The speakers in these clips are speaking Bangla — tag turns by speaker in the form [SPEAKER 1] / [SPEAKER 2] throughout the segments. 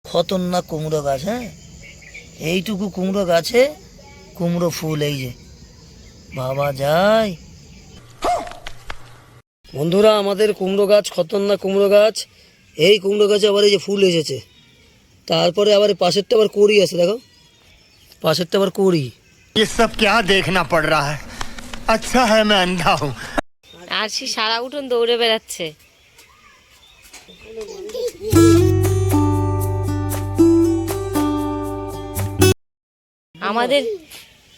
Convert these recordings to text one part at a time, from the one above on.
[SPEAKER 1] খতরনাক কুমড়ো গাছ। হ্যাঁ, এইটুকু কুমড়ো গাছে কুমড়ো ফুল, এই যে বাবা যায়। বন্ধুরা, আমাদের কুমড়ো গাছ খতরনাক কুমড়ো গাছ। এই কুমড়ো গাছে আবার এই যে ফুল এসেছে, তারপরে আবার পাশেরটা আবার কড়ি আছে, দেখো পাশেরটা আবার কড়ি।
[SPEAKER 2] ये सब क्या देखना पड़ रहा है? अच्छा है मैं अंधा हूँ।
[SPEAKER 3] আর সে সারা উঠোন দৌড়ে বেড়াচ্ছে। আমাদের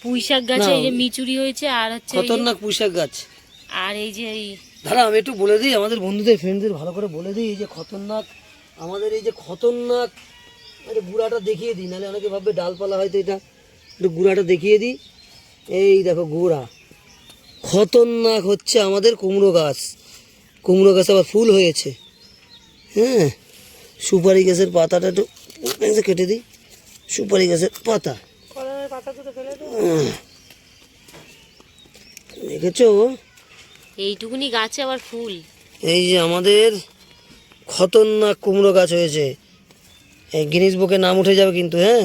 [SPEAKER 3] পুঁইশাক গাছে এই যে মিচুরি হয়েছে, আর হচ্ছে
[SPEAKER 1] খতরনাক পুঁইশাক গাছ।
[SPEAKER 3] আর এই যে
[SPEAKER 1] দাঁড়া, আমি একটু বলে দিই আমাদের বন্ধুদের ফ্রেন্ডদের ভালো করে বলে দিই, এই যে খতরনাক, আমাদের এই যে খতরনাক, আরে গুঁড়াটা দেখিয়ে দিই, নাহলে অনেকে ভাববে ডালপালা, হয়তো এটা একটু গুঁড়াটা দেখিয়ে দিই। এই দেখো গুঁড়া, খতরনাক হচ্ছে আমাদের কুমড়ো গাছ। কুমড়ো গাছ আবার ফুল হয়েছে। হ্যাঁ, সুপারি গাছের পাতাটা একটু কেটে দিই, সুপারি গাছের পাতা দেখেছো,
[SPEAKER 3] এইটুকুনি গাছে আবার ফুল।
[SPEAKER 1] এই যে আমাদের খতরনাক কুমড়ো গাছ হয়েছে। এই গিনিস বুকে নাম উঠে যাবে কিন্তু। হ্যাঁ,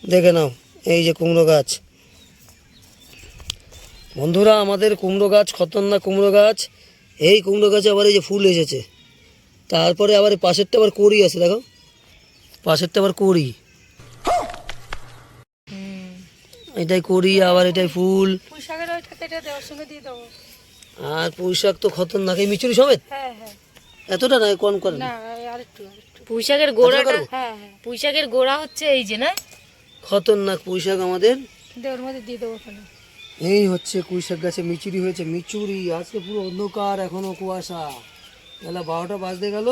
[SPEAKER 1] দেখে নাও, এই যে কুমড়ো গাছ। বন্ধুরা, আমাদের কুমড়ো গাছ খতরনাক কুমড়ো গাছ। এই কুমড়ো গাছে আবার এই যে ফুল এসেছে, তারপরে আবার পাশেরটা আবার কড়ি আছে, দেখো পাশেরটা আবার কড়ি। এটাই কড়ি, আবার এটাই ফুল। আর পুঁইশাক তো খতরনাক, এই মিচুরি সমেত। এতটা নয়, কম করেন।
[SPEAKER 3] পুঁইশাকের গোড়াটা, পুঁইশাকের গোড়া হচ্ছে এই যে, না
[SPEAKER 1] খতরনাক পুঁইশাক আমাদের। এই হচ্ছে পুঁইশাক গাছে মিচুরি হয়েছে, মিচুরি। আজকে পুরো অন্ধকার, এখনো কুয়াশা, বেলা 12টা বাজতে গেল,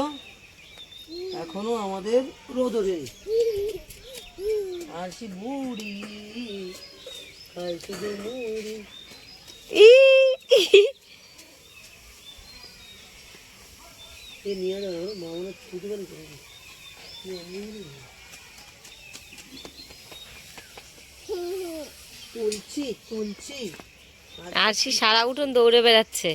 [SPEAKER 1] এখনো আমাদের রোদ ওঠেনি। আসি মুড়ি খাই শুধু মুড়ি। এই নিয়ে যাবো মামনে ছুটি পারি তুলছি তুলছি।
[SPEAKER 3] আর সে সারা উঠোন দৌড়ে বেড়াচ্ছে।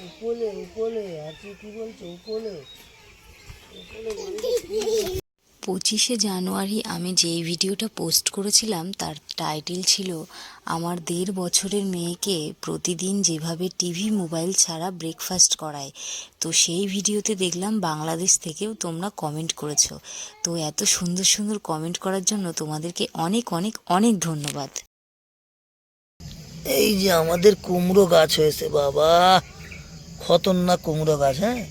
[SPEAKER 1] উপলে উপলে আছে, কি বলছো উপলে?
[SPEAKER 4] 25শে জানুয়ারি আমি যেই ভিডিওটা পোস্ট করেছিলাম তার টাইটেল ছিল আমার 1.5 বছরের মেয়েকে প্রতিদিন যেভাবে টিভি মোবাইল ছাড়া ব্রেকফাস্ট করায়। তো সেই ভিডিওতে দেখলাম বাংলাদেশ থেকেও তোমরা কমেন্ট করেছো। তো এত সুন্দর সুন্দর কমেন্ট করার জন্য তোমাদেরকে অনেক অনেক অনেক ধন্যবাদ।
[SPEAKER 1] এই যে আমাদের কুমড়ো গাছ হয়েছে, বাবা খতরনাক কুমড়ো গাছ। হ্যাঁ,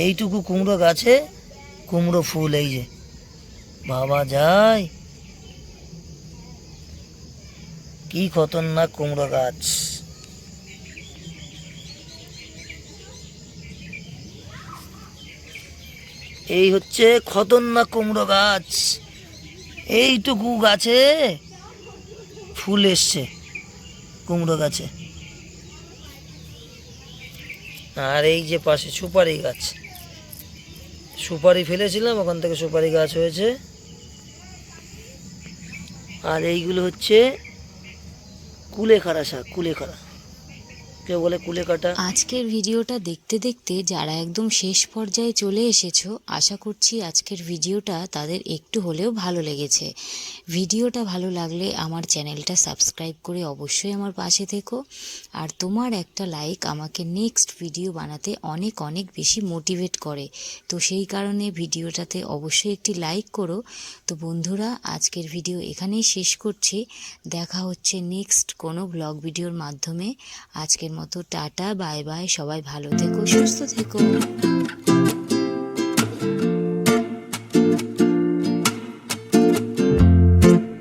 [SPEAKER 1] এইটুকু কুমড়ো গাছে কুমড়ো ফুল, এই যে বাবা যায়। কি খতরনাক কুমড়ো গাছ। এই হচ্ছে খতরনাক কুমড়ো গাছ। এইটুকু গাছে ফুল এসছে কুমড়ো গাছে। আর এই যে পাশে সুপারি গাছ, সুপারি ফেলেছিলাম, ওখান থেকে সুপারি গাছ হয়েছে। আর এইগুলো হচ্ছে কুলেখাড়া শাক, কুলেখাড়া, কেউ বলে কুলেকাটা।
[SPEAKER 4] আজকের ভিডিওটা দেখতে দেখতে যারা একদম শেষ পর্যায়ে চলে এসেছো, আশা করছি আজকের ভিডিওটা তাদের একটু হলেও ভালো লেগেছে। ভিডিওটা ভালো লাগলে আমার চ্যানেলটা সাবস্ক্রাইব করে অবশ্যই আমার পাশে থেকো। আর তোমার একটা লাইক আমাকে নেক্সট ভিডিও বানাতে অনেক অনেক বেশি মোটিভেট করে। তো সেই কারণে ভিডিওটাতে অবশ্যই একটি লাইক করো। তো বন্ধুরা, আজকের ভিডিও এখানেই শেষ করছি। দেখা হচ্ছে নেক্সট কোনো ব্লগ ভিডিওর মাধ্যমে। আজকের মতো টাটা, বাই বাই, সবাই ভালো থেকো, সুস্থ থেকো।